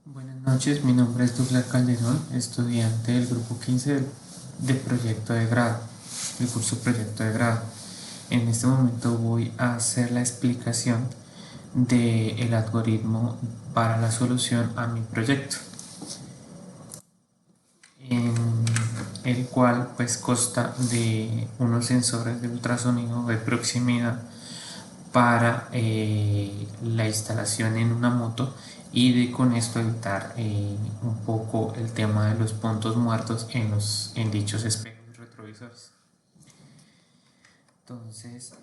Buenas noches, mi nombre es Douglas Calderón, estudiante del grupo 15 de proyecto de grado, el curso proyecto de grado. En este momento voy a hacer la explicación del algoritmo para la solución a mi proyecto, en el cual pues consta de unos sensores de ultrasonido de proximidad para la instalación en una moto y de con esto evitar un poco el tema de los puntos muertos en dichos espejos retrovisores. Entonces,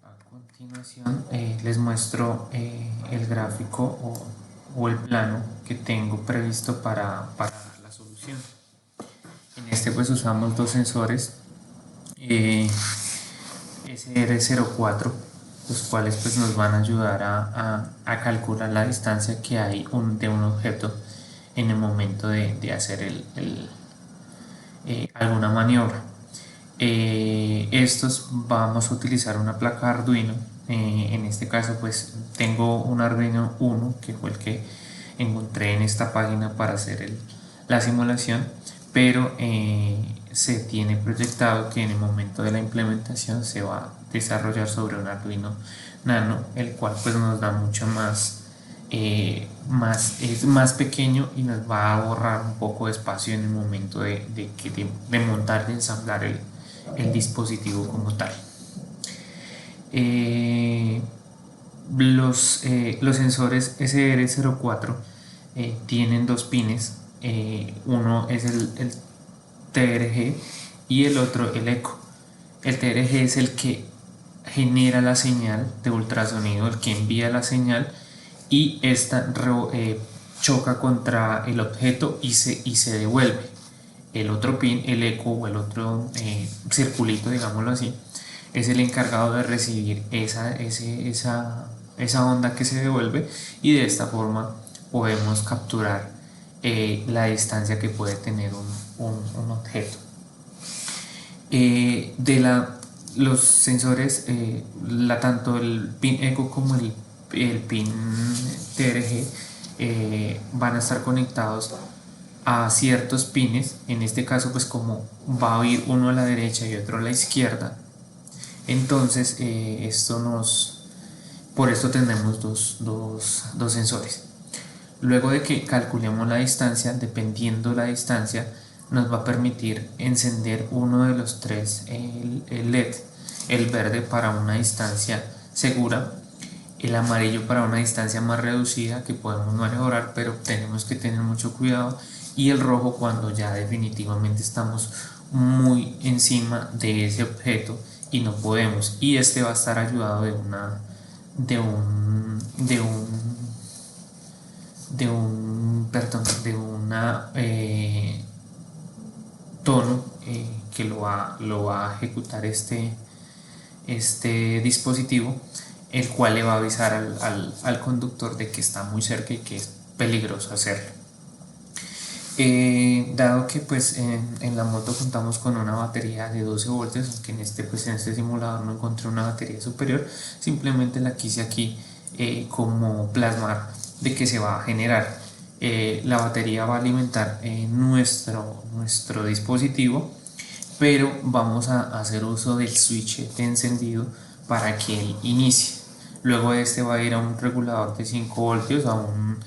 a continuación les muestro el gráfico o el plano que tengo previsto para la solución. En este pues usamos dos sensores SR04, los cuales pues nos van a ayudar a calcular la distancia que hay de un objeto en el momento de hacer alguna maniobra. Estos vamos a utilizar una placa Arduino. En este caso pues tengo un Arduino 1 que fue el que encontré en esta página para hacer la simulación, pero se tiene proyectado que en el momento de la implementación se va a desarrollar sobre un Arduino Nano, el cual pues nos da mucho es más pequeño y nos va a ahorrar un poco de espacio en el momento de montar y ensamblar el dispositivo como tal. Los sensores SR04 tienen dos pines, uno es el TRG y el otro el eco. El TRG es el que genera la señal de ultrasonido, el que envía la señal, y esta choca contra el objeto y se devuelve. El otro pin, el eco o el otro circulito, digámoslo así, es el encargado de recibir esa onda que se devuelve, y de esta forma podemos capturar la distancia que puede tener un objeto. Los sensores, tanto el pin eco como el pin TRG van a estar conectados a ciertos pines. En este caso pues como va a ir uno a la derecha y otro a la izquierda, entonces por esto tenemos dos sensores. Luego de que calculemos la distancia, dependiendo la distancia, nos va a permitir encender uno de los tres el LED, el verde para una distancia segura, el amarillo para una distancia más reducida que podemos maniobrar, pero tenemos que tener mucho cuidado, y el rojo cuando ya definitivamente estamos muy encima de ese objeto y no podemos, y este va a estar ayudado de una tono que lo va a ejecutar este dispositivo, el cual le va a avisar al conductor de que está muy cerca y que es peligroso hacerlo. Dado que pues en la moto contamos con una batería de 12 voltios, aunque en este simulador no encontré una batería superior, simplemente la quise aquí como plasmar de que se va a generar. La batería va a alimentar nuestro dispositivo, pero vamos a hacer uso del switch de encendido para que él inicie. Luego este va a ir a un regulador de 5 voltios, a un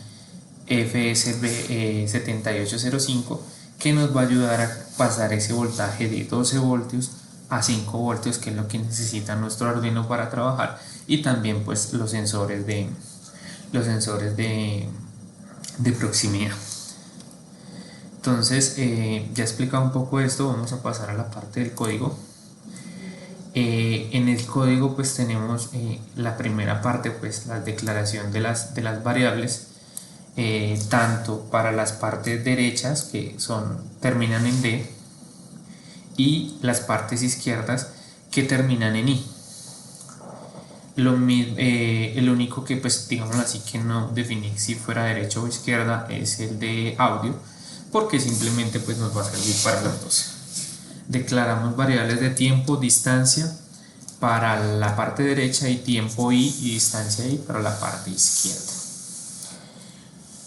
FSB 7805, que nos va a ayudar a pasar ese voltaje de 12 voltios a 5 voltios, que es lo que necesita nuestro Arduino para trabajar, y también pues los sensores de proximidad. Entonces ya he explicado un poco esto, vamos a pasar a la parte del código. En el código pues tenemos la primera parte, pues la declaración de las variables, tanto para las partes derechas que terminan en D, y las partes izquierdas que terminan en I. El único que pues digamos así que no definí si fuera derecha o izquierda es el de audio, porque simplemente pues nos va a servir para las dos. Declaramos variables de tiempo, distancia para la parte derecha, y tiempo I y distancia I para la parte izquierda.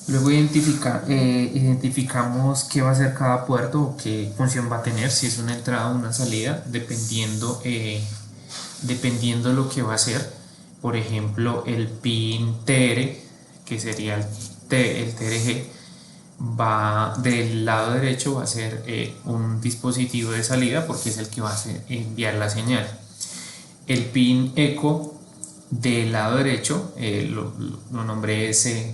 Luego identificamos qué va a ser cada puerto o qué función va a tener, si es una entrada o una salida, dependiendo lo que va a ser. Por ejemplo, el pin TR, que sería el TRG, va del lado derecho, va a ser un dispositivo de salida porque es el que va a enviar la señal. El pin eco del lado derecho, lo nombré CD,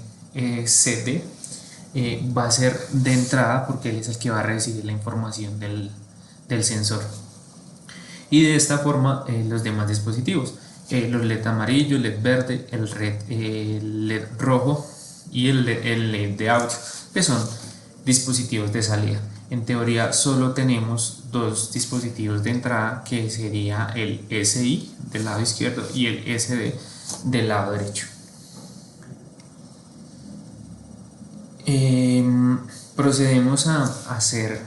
va a ser de entrada porque él es el que va a recibir la información del sensor. Y de esta forma los demás dispositivos, los LED amarillo, LED verde, el LED rojo y el LED de audio, que son dispositivos de salida. En teoría solo tenemos dos dispositivos de entrada, que sería el SI del lado izquierdo y el SD del lado derecho. Procedemos a hacer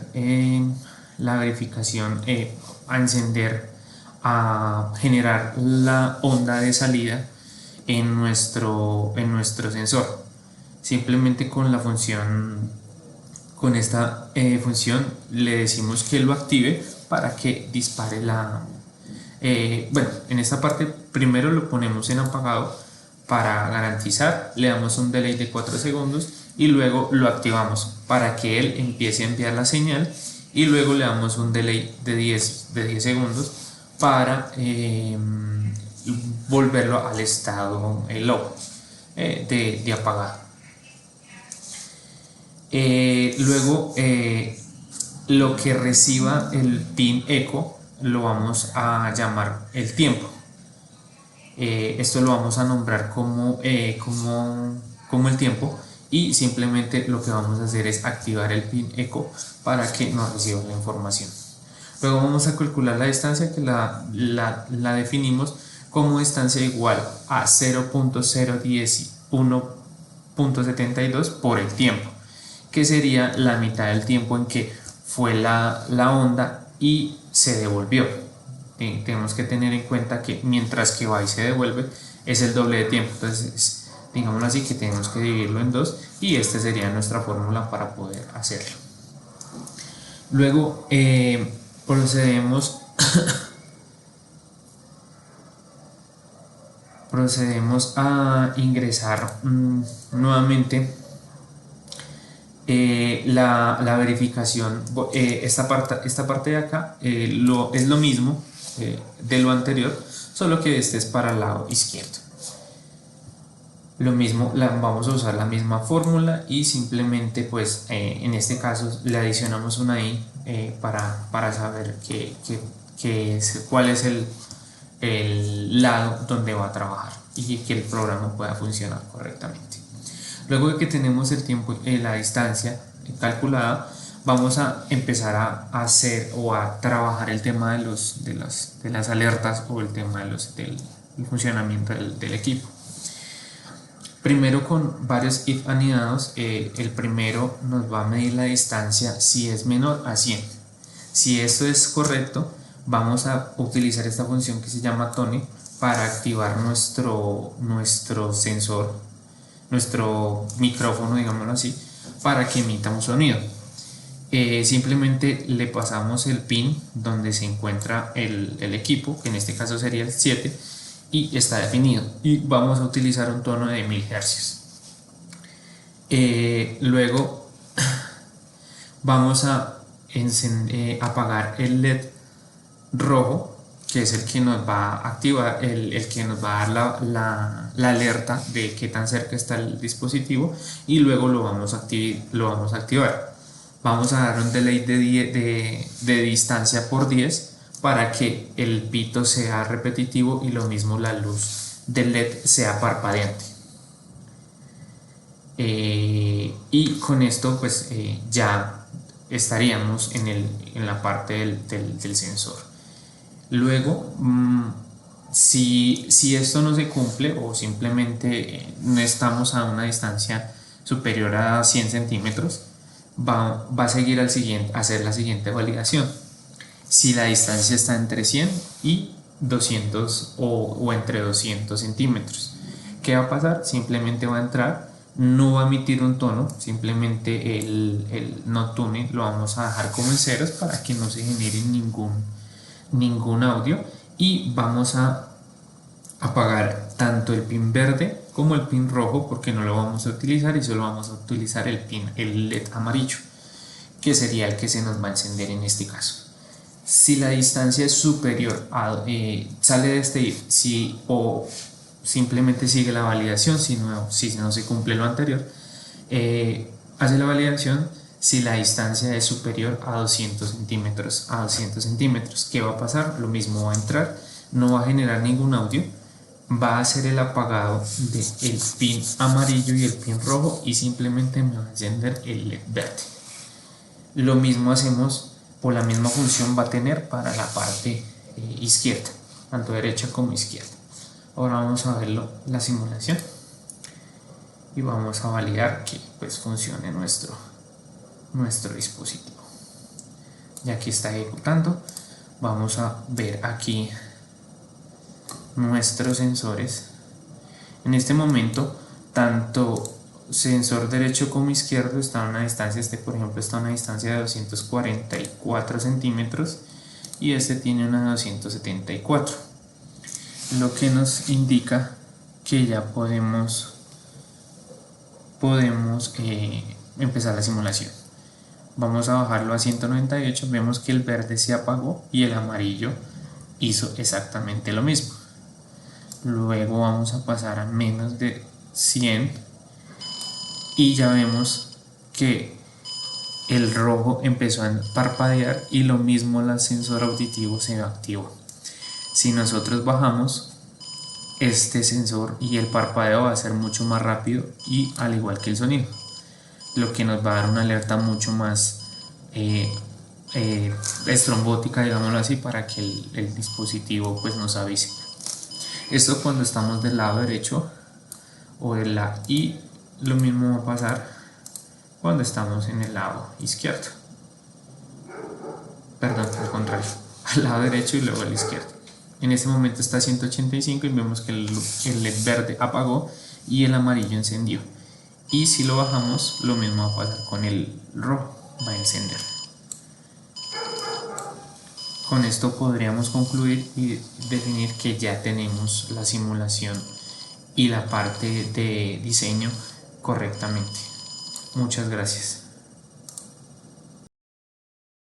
la verificación, a encender, a generar la onda de salida en nuestro sensor. Simplemente con la función, con esta función le decimos que lo active para que dispare bueno, en esta parte primero lo ponemos en apagado para garantizar, le damos un delay de 4 segundos y luego lo activamos para que él empiece a enviar la señal, y luego le damos un delay de 10 segundos para volverlo al estado low, de apagado. Luego lo que reciba el pin eco lo vamos a llamar el tiempo. Esto lo vamos a nombrar como el tiempo, y simplemente lo que vamos a hacer es activar el pin eco para que nos reciba la información. Luego vamos a calcular la distancia, que la definimos como distancia igual a 0.011.72 por el tiempo, que sería la mitad del tiempo en que fue la onda y se devolvió. Tenemos que tener en cuenta que mientras que va y se devuelve es el doble de tiempo, entonces digámoslo así, que tenemos que dividirlo en dos, y esta sería nuestra fórmula para poder hacerlo. Luego procedemos a ingresar nuevamente la verificación. Esta parte de acá es lo mismo de lo anterior, solo que este es para el lado izquierdo. Lo mismo, vamos a usar la misma fórmula, y simplemente pues en este caso le adicionamos una i para saber cuál es el lado donde va a trabajar y que el programa pueda funcionar correctamente. Luego de que tenemos el tiempo, la distancia calculada, vamos a empezar a hacer o a trabajar el tema de las alertas, o el tema del funcionamiento del equipo. Primero, con varios if anidados, el primero nos va a medir la distancia si es menor a 100. Si esto es correcto, vamos a utilizar esta función que se llama Tone para activar nuestro sensor, nuestro micrófono, digámoslo así, para que emita un sonido. Simplemente le pasamos el pin donde se encuentra el equipo, que en este caso sería el 7, y está definido, y vamos a utilizar un tono de 1000 Hz. Luego vamos a apagar el LED rojo, que es el que nos va a activar, el que nos va a dar la alerta de qué tan cerca está el dispositivo, y luego lo vamos a activar. Vamos a dar un delay de distancia por 10 para que el pito sea repetitivo, y lo mismo la luz del LED sea parpadeante. Y con esto pues ya estaríamos en la parte del sensor. Luego, si esto no se cumple, o simplemente no estamos a una distancia superior a 100 centímetros, va a seguir a hacer la siguiente validación. Si la distancia está entre 100 y 200 o entre 200 centímetros, ¿qué va a pasar? Simplemente va a entrar, no va a emitir un tono, simplemente el no tune lo vamos a dejar como en ceros para que no se genere ningún audio, y vamos a apagar tanto el pin verde como el pin rojo porque no lo vamos a utilizar y solo vamos a utilizar el LED amarillo, que sería el que se nos va a encender en este caso. Si la distancia es superior a sale de si o simplemente sigue la validación, si no se cumple lo anterior, hace la validación si la distancia es superior a 200 centímetros. ¿Qué va a pasar? Lo mismo va a entrar, no va a generar ningún audio, va a hacer el apagado del pin amarillo y el pin rojo y simplemente me va a encender el LED verde. Lo mismo hacemos, por la misma función va a tener para la parte izquierda, tanto derecha como izquierda. Ahora vamos a verlo la simulación y vamos a validar que pues funcione nuestro dispositivo. Ya que está ejecutando, vamos a ver aquí nuestros sensores. En este momento tanto sensor derecho como izquierdo está a una distancia, por ejemplo está a una distancia de 244 centímetros y este tiene una 274, lo que nos indica que ya podemos empezar la simulación. Vamos a bajarlo a 198, vemos que el verde se apagó y el amarillo hizo exactamente lo mismo. Luego vamos a pasar a menos de 100 y ya vemos que el rojo empezó a parpadear y lo mismo el sensor auditivo se activó. Si nosotros bajamos, este sensor y el parpadeo va a ser mucho más rápido y al igual que el sonido, lo que nos va a dar una alerta mucho más estrombótica, digámoslo así, para que el dispositivo pues nos avise. Esto cuando estamos del lado derecho y lo mismo va a pasar cuando estamos en el lado izquierdo, perdón, al contrario, al lado derecho y luego al izquierdo. En este momento está a 185 y vemos que el LED verde apagó y el amarillo encendió, y si lo bajamos lo mismo va a pasar con el rojo, va a encender. Con esto podríamos concluir y definir que ya tenemos la simulación y la parte de diseño correctamente. Muchas gracias.